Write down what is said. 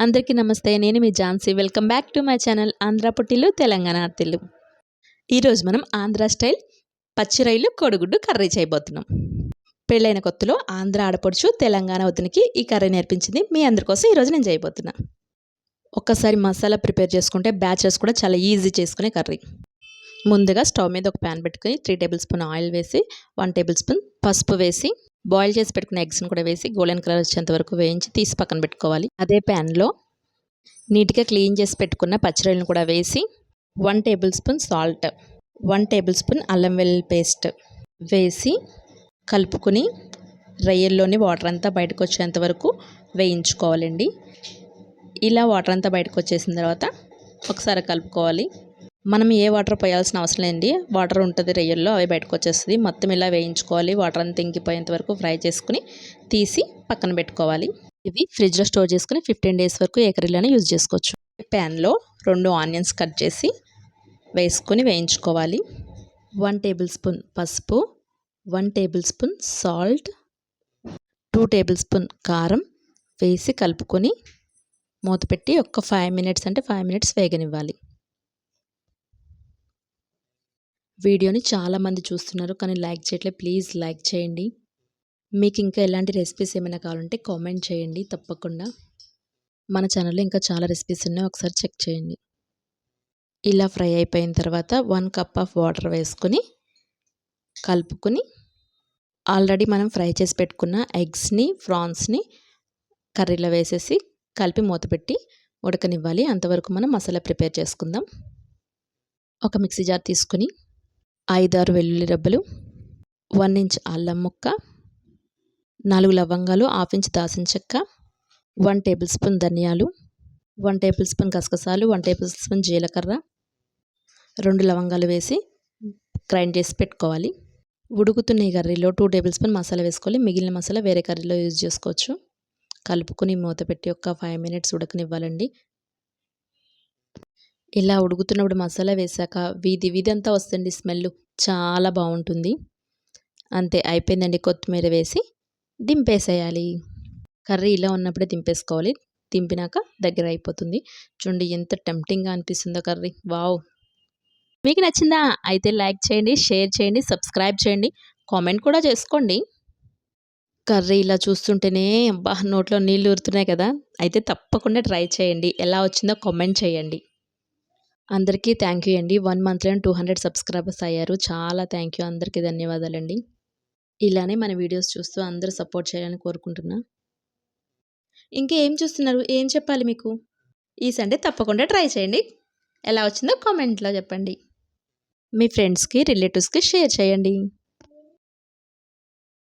అందరికీ నమస్తే. నేను మీ Jhansi. Welcome back to my channel Andhra పుట్టిల్లు తెలంగాణ అత్తిల్లు. ఈరోజు మనం ఆంధ్ర స్టైల్ పచ్చి రొయ్యలు కోడిగుడ్డు కర్రీ చేయబోతున్నాం. పెళ్ళైన కొత్తలో ఆంధ్ర ఆడపడుచు తెలంగాణ వదినకి ఈ కర్రీ నేర్పించింది మీ అందరి కోసం ఈరోజు నేను చేయబోతున్నా. ఒక్కసారి మసాలా ప్రిపేర్ చేసుకుంటే బ్యాచెస్ కూడా చాలా ఈజీ చేసుకునే కర్రీ. ముందుగా స్టవ్ మీద ఒక ప్యాన్ పెట్టుకుని 3 టేబుల్ స్పూన్ ఆయిల్ వేసి 1 టేబుల్ స్పూన్ పసుపు వేసి బాయిల్ చేసి పెట్టుకున్న ఎగ్స్ని కూడా వేసి గోల్డెన్ కలర్ వచ్చేంత వరకు వేయించి తీసి పక్కన పెట్టుకోవాలి. అదే ప్యాన్లో నీట్గా క్లీన్ చేసి పెట్టుకున్న పచ్చిరొయ్యలను కూడా వేసి 1 table spoon salt, 1 table spoon అల్లం వెల్లుల్లి పేస్ట్ వేసి కలుపుకొని రొయ్యల్లోని వాటర్ అంతా బయటకు వచ్చేంత వరకు వేయించుకోవాలండి. ఇలా వాటర్ అంతా బయటకు వచ్చేసిన తర్వాత ఒకసారి కలుపుకోవాలి. మనం ఏ వాటర్ పోయాల్సిన అవసరం లేదండి. వాటర్ ఉంటుంది రొయ్యల్లో, అవి బయటకు వచ్చేస్తుంది. మొత్తం ఇలా వేయించుకోవాలి. వాటర్ అంతా ఇంకిపోయేంత వరకు ఫ్రై చేసుకుని తీసి పక్కన పెట్టుకోవాలి. ఇవి ఫ్రిడ్జ్లో స్టోర్ చేసుకుని 15 డేస్ వరకు ఏ కర్రీలోనే యూజ్ చేసుకోవచ్చు. ప్యాన్లో 2 ఆనియన్స్ కట్ చేసి వేసుకొని వేయించుకోవాలి. 1 టేబుల్ స్పూన్ పసుపు, 1 table spoon salt, 2 table spoon కారం వేసి కలుపుకొని మూత పెట్టి ఒక 5 మినిట్స్ వేగనివ్వాలి. వీడియోని చాలామంది చూస్తున్నారు కానీ లైక్ చేయట్లేదు. ప్లీజ్ లైక్ చేయండి. మీకు ఇంకా ఎలాంటి రెసిపీస్ ఏమైనా కావాలంటే కామెంట్ చేయండి. తప్పకుండా మన ఛానల్లో ఇంకా చాలా రెసిపీస్ ఉన్నాయి, ఒకసారి చెక్ చేయండి. ఇలా ఫ్రై అయిపోయిన తర్వాత 1 కప్ ఆఫ్ వాటర్ వేసుకొని కలుపుకొని ఆల్రెడీ మనం ఫ్రై చేసి పెట్టుకున్న ఎగ్స్ని ప్రాన్స్ని కర్రీలో వేసేసి కలిపి మూత పెట్టి ఉడకనివ్వాలి. అంతవరకు మనం మసాలా ప్రిపేర్ చేసుకుందాం. ఒక మిక్సీ జార్ తీసుకుని 5-6 వెల్లుల్లి రెబ్బలు, 1 ఇంచ్ అల్లం ముక్క, 4 లవంగాలు, 1/2 ఇంచ్ దాల్చిన చెక్క, 1 టేబుల్ స్పూన్ ధనియాలు, 1 టేబుల్ స్పూన్ గసగసాలు, 1 టేబుల్ స్పూన్ జీలకర్ర, 2 లవంగాలు వేసి గ్రైండ్ చేసి పెట్టుకోవాలి. ఉడుకుతున్న ఈ కర్రీలో 2 టేబుల్ స్పూన్ మసాలా వేసుకోవాలి. మిగిలిన మసాలా వేరే కర్రీలో యూజ్ చేసుకోవచ్చు. కలుపుకొని మూత పెట్టి ఒక 5 మినిట్స్ ఉడకనివ్వాలండి. ఇలా ఉడుకుతున్నప్పుడు మసాలా వేసాక వీధి అంతా వస్తుంది స్మెల్, చాలా బాగుంటుంది. అంతే, అయిపోయిందండి. కొత్తిమీర వేసి దింపేసేయాలి. కర్రీ ఇలా ఉన్నప్పుడే దింపేసుకోవాలి. దింపినాక దగ్గర అయిపోతుంది. చూడండి ఎంత టెంప్టింగ్గా అనిపిస్తుందో కర్రీ. వావ్! మీకు నచ్చిందా? అయితే లైక్ చేయండి, షేర్ చేయండి, సబ్స్క్రైబ్ చేయండి, కామెంట్ కూడా చేసుకోండి. కర్రీ ఇలా చూస్తుంటేనే అబ్బా నోట్లో నీళ్ళు ఊరుతున్నాయి కదా. అయితే తప్పకుండా ట్రై చేయండి. ఎలా వచ్చిందో కామెంట్ చేయండి. అందరికీ థ్యాంక్ యూ అండి. 1 మంత్లో 200 సబ్స్క్రైబర్స్ అయ్యారు. చాలా థ్యాంక్ యూ. అందరికీ ధన్యవాదాలండి. ఇలానే మన వీడియోస్ చూస్తూ అందరూ సపోర్ట్ చేయాలని కోరుకుంటున్నా. ఇంకా ఏం చూస్తున్నారు? ఏం చెప్పాలి మీకు? ఈ సండే తప్పకుండా ట్రై చేయండి. ఎలా వచ్చిందో కామెంట్లో చెప్పండి. మీ ఫ్రెండ్స్కి, రిలేటివ్స్కి షేర్ చేయండి.